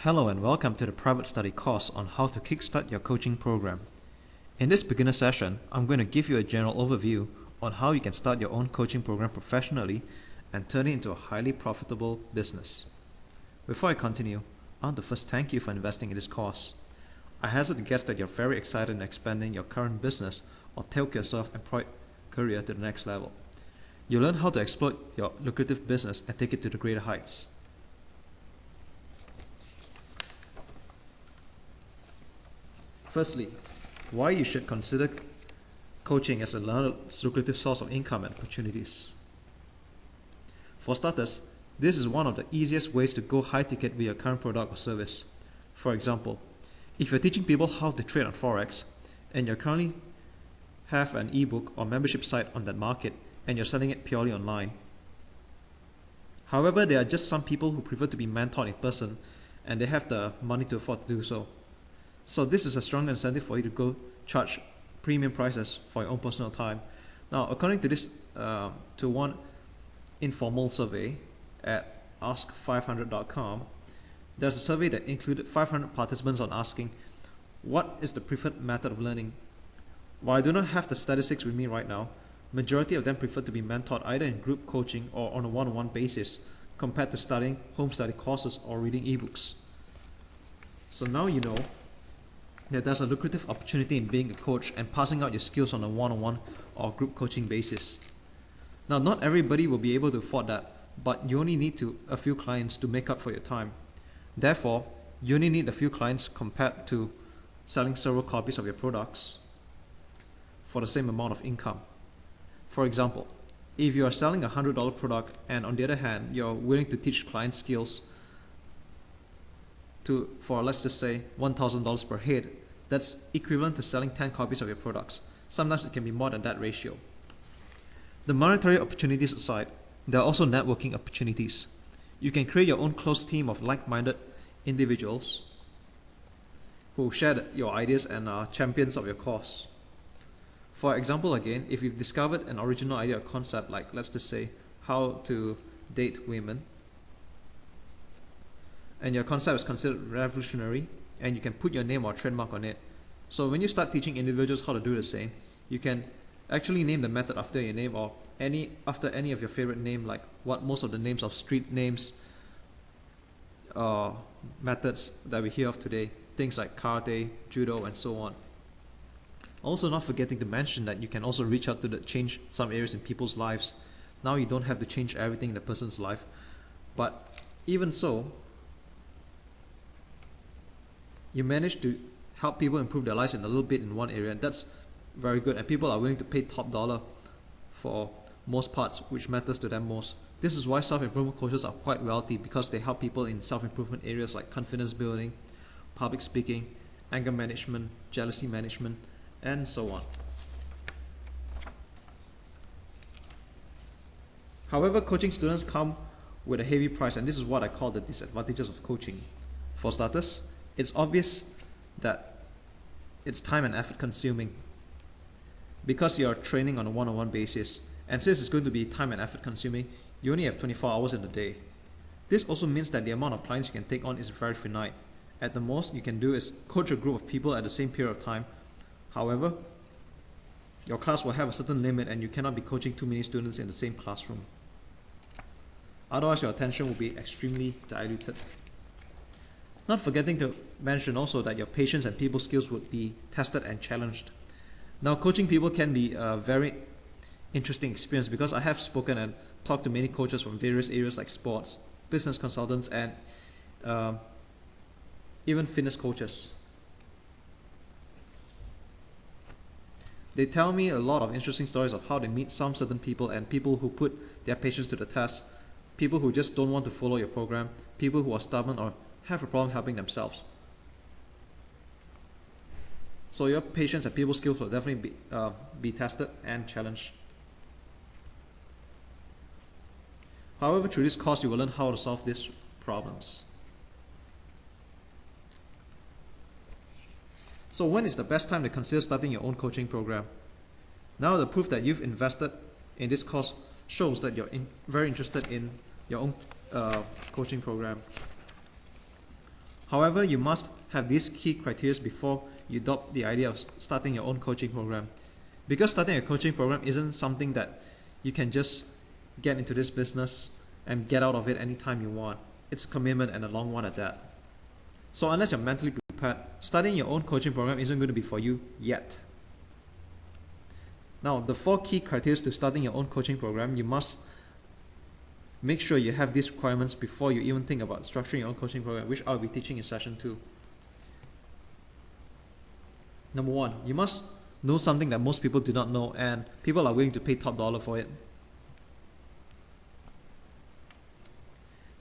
Hello and welcome to the private study course on how to kickstart your coaching program. In this beginner session, I'm going to give you a general overview on how you can start your own coaching program professionally and turn it into a highly profitable business. Before I continue, I want to first thank you for investing in this course. I hazard to guess that you're very excited in expanding your current business or take your self-employed career to the next level. You'll learn how to exploit your lucrative business and take it to the greater heights. Firstly, why you should consider coaching as a lucrative source of income and opportunities. For starters, this is one of the easiest ways to go high ticket with your current product or service. For example, if you're teaching people how to trade on Forex and you currently have an ebook or membership site on that market and you're selling it purely online. However, there are just some people who prefer to be mentored in person and they have the money to afford to do so. So this is a strong incentive for you to go charge premium prices for your own personal time. Now, according to this, to one informal survey at ask500.com, there's a survey that included 500 participants on asking, what is the preferred method of learning? While I do not have the statistics with me right now, majority of them prefer to be mentored either in group coaching or on a one-on-one basis compared to studying home study courses or reading ebooks. So now you know that there's a lucrative opportunity in being a coach and passing out your skills on a one-on-one or group coaching basis. Now, not everybody will be able to afford that, but you only need a few clients to make up for your time. Therefore, you only need a few clients compared to selling several copies of your products for the same amount of income. For example, if you are selling a $100 product and on the other hand, you're willing to teach client skills for let's just say $1,000 per head, that's equivalent to selling 10 copies of your products. Sometimes it can be more than that ratio. The monetary opportunities aside, there are also networking opportunities. You can create your own close team of like-minded individuals who share your ideas and are champions of your cause. For example, again, if you've discovered an original idea or concept like, let's just say, how to date women, and your concept is considered revolutionary and you can put your name or trademark on it. So when you start teaching individuals how to do the same, you can actually name the method after your name or after any of your favorite name, like what most of the names of street names methods that we hear of today, things like karate, judo, and so on. Also, not forgetting to mention that you can also reach out to change some areas in people's lives. Now you don't have to change everything in the person's life, but even so, you manage to help people improve their lives in a little bit in one area, and that's very good, and people are willing to pay top dollar for most parts which matters to them most. This is why self-improvement coaches are quite wealthy, because they help people in self-improvement areas like confidence building, public speaking, anger management, jealousy management, and so on. However, coaching students come with a heavy price, and this is what I call the disadvantages of coaching. For starters, it's obvious that it's time and effort consuming because you're training on a one-on-one basis, and since it's going to be time and effort consuming, you only have 24 hours in a day. This also means that the amount of clients you can take on is very finite. At the most you can do is coach a group of people at the same period of time. However, your class will have a certain limit and you cannot be coaching too many students in the same classroom. Otherwise your attention will be extremely diluted. Not forgetting to mention also that your patience and people skills would be tested and challenged. Now, coaching people can be a very interesting experience because I have spoken and talked to many coaches from various areas like sports, business consultants, and even fitness coaches. They tell me a lot of interesting stories of how they meet some certain people and people who put their patience to the test, people who just don't want to follow your program, people who are stubborn or have a problem helping themselves. So your patience and people skills will definitely be tested and challenged. However, through this course you will learn how to solve these problems. So when is the best time to consider starting your own coaching program? Now the proof that you've invested in this course shows that you're very interested in your own coaching program. However, you must have these key criteria before you adopt the idea of starting your own coaching program. Because starting a coaching program isn't something that you can just get into this business and get out of it anytime you want. It's a commitment, and a long one at that. So unless you're mentally prepared, starting your own coaching program isn't going to be for you yet. Now, the 4 key criteria to starting your own coaching program, you must make sure you have these requirements before you even think about structuring your own coaching program, which I'll be teaching in session 2. Number 1, you must know something that most people do not know, and people are willing to pay top dollar for it.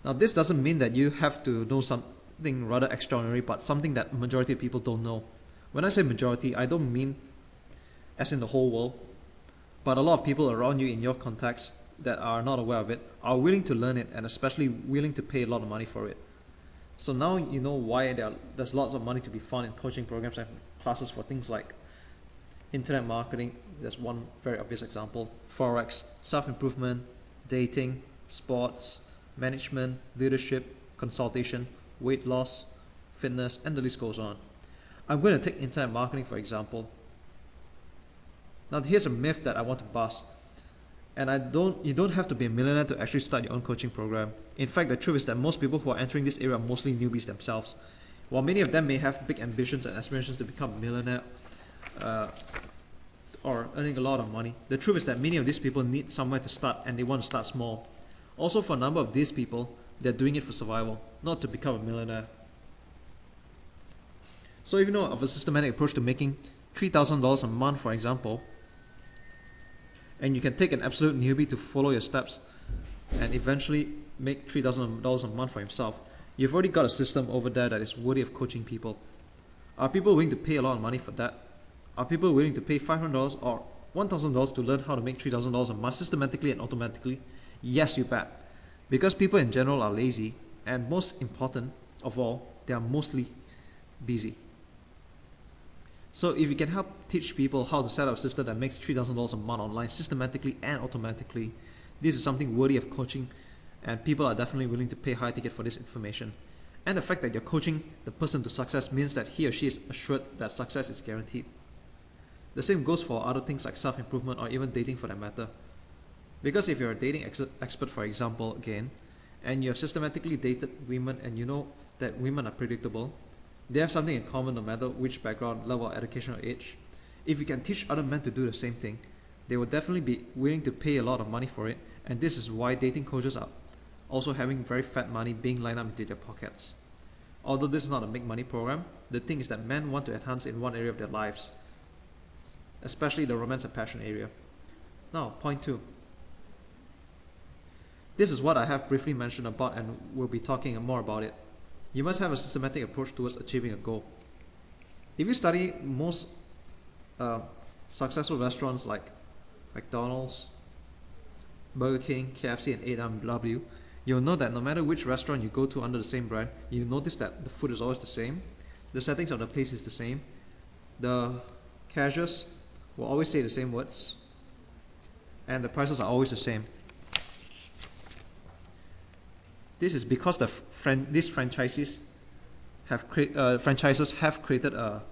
Now, this doesn't mean that you have to know something rather extraordinary, but something that majority of people don't know. When I say majority, I don't mean as in the whole world, but a lot of people around you in your context that are not aware of it are willing to learn it, and especially willing to pay a lot of money for it. So now you know why there's lots of money to be found in coaching programs and classes for things like internet marketing. There's one very obvious example: Forex, self-improvement, dating, sports, management, leadership, consultation, weight loss, fitness, and the list goes on. I'm going to take internet marketing for example. Now here's a myth that I want to bust. And you don't have to be a millionaire to actually start your own coaching program. In fact, the truth is that most people who are entering this area are mostly newbies themselves. While many of them may have big ambitions and aspirations to become a millionaire or earning a lot of money, the truth is that many of these people need somewhere to start, and they want to start small. Also, for a number of these people, they're doing it for survival, not to become a millionaire. So if you know of a systematic approach to making $3,000 a month, for example, and you can take an absolute newbie to follow your steps and eventually make $3,000 a month for himself, you've already got a system over there that is worthy of coaching people. Are people willing to pay a lot of money for that? Are people willing to pay $500 or $1,000 to learn how to make $3,000 a month systematically and automatically? Yes, you bet. Because people in general are lazy, and most important of all, they are mostly busy. So if you can help teach people how to set up a system that makes $3,000 a month online systematically and automatically, this is something worthy of coaching, and people are definitely willing to pay high ticket for this information. And the fact that you're coaching the person to success means that he or she is assured that success is guaranteed. The same goes for other things like self-improvement or even dating for that matter. Because if you're a dating expert, for example, again, and you have systematically dated women and you know that women are predictable, they have something in common no matter which background, level of education or age. If you can teach other men to do the same thing, they will definitely be willing to pay a lot of money for it, and this is why dating coaches are also having very fat money being lined up into their pockets. Although this is not a make money program, the thing is that men want to enhance in one area of their lives, especially the romance and passion area. Now, point 2. This is what I have briefly mentioned about, and we'll be talking more about it. You must have a systematic approach towards achieving a goal. If you study most successful restaurants like McDonald's, Burger King, KFC, and A&W, you'll know that no matter which restaurant you go to under the same brand, you'll notice that the food is always the same, the settings of the place is the same, the cashiers will always say the same words, and the prices are always the same. This is because these franchises have created a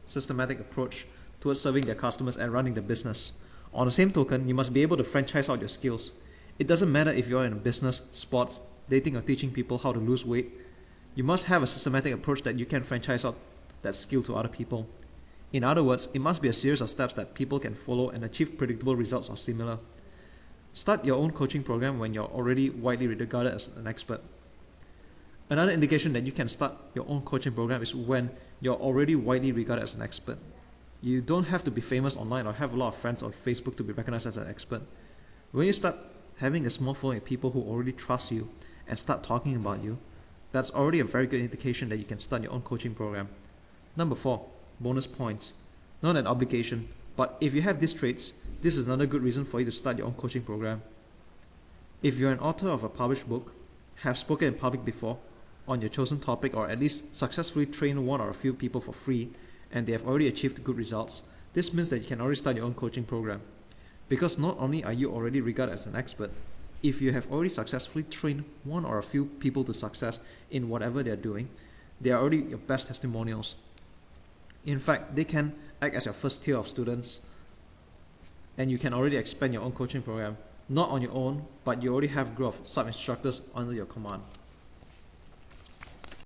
systematic approach towards serving their customers and running the business. On the same token, you must be able to franchise out your skills. It doesn't matter if you're in a business, sports, dating, or teaching people how to lose weight. You must have a systematic approach that you can franchise out that skill to other people. In other words, it must be a series of steps that people can follow and achieve predictable results or similar. Start your own coaching program when you're already widely regarded as an expert. Another indication that you can start your own coaching program is when you're already widely regarded as an expert. You don't have to be famous online or have a lot of friends on Facebook to be recognized as an expert. When you start having a small following of people who already trust you and start talking about you, that's already a very good indication that you can start your own coaching program. Number 4, bonus points. Not an obligation, but if you have these traits, this is another good reason for you to start your own coaching program. If you're an author of a published book, have spoken in public before on your chosen topic, or at least successfully trained one or a few people for free, and they have already achieved good results, this means that you can already start your own coaching program. Because not only are you already regarded as an expert, if you have already successfully trained one or a few people to success in whatever they're doing, they are already your best testimonials. In fact, they can act as your first tier of students, and you can already expand your own coaching program, not on your own, but you already have a group of sub-instructors under your command.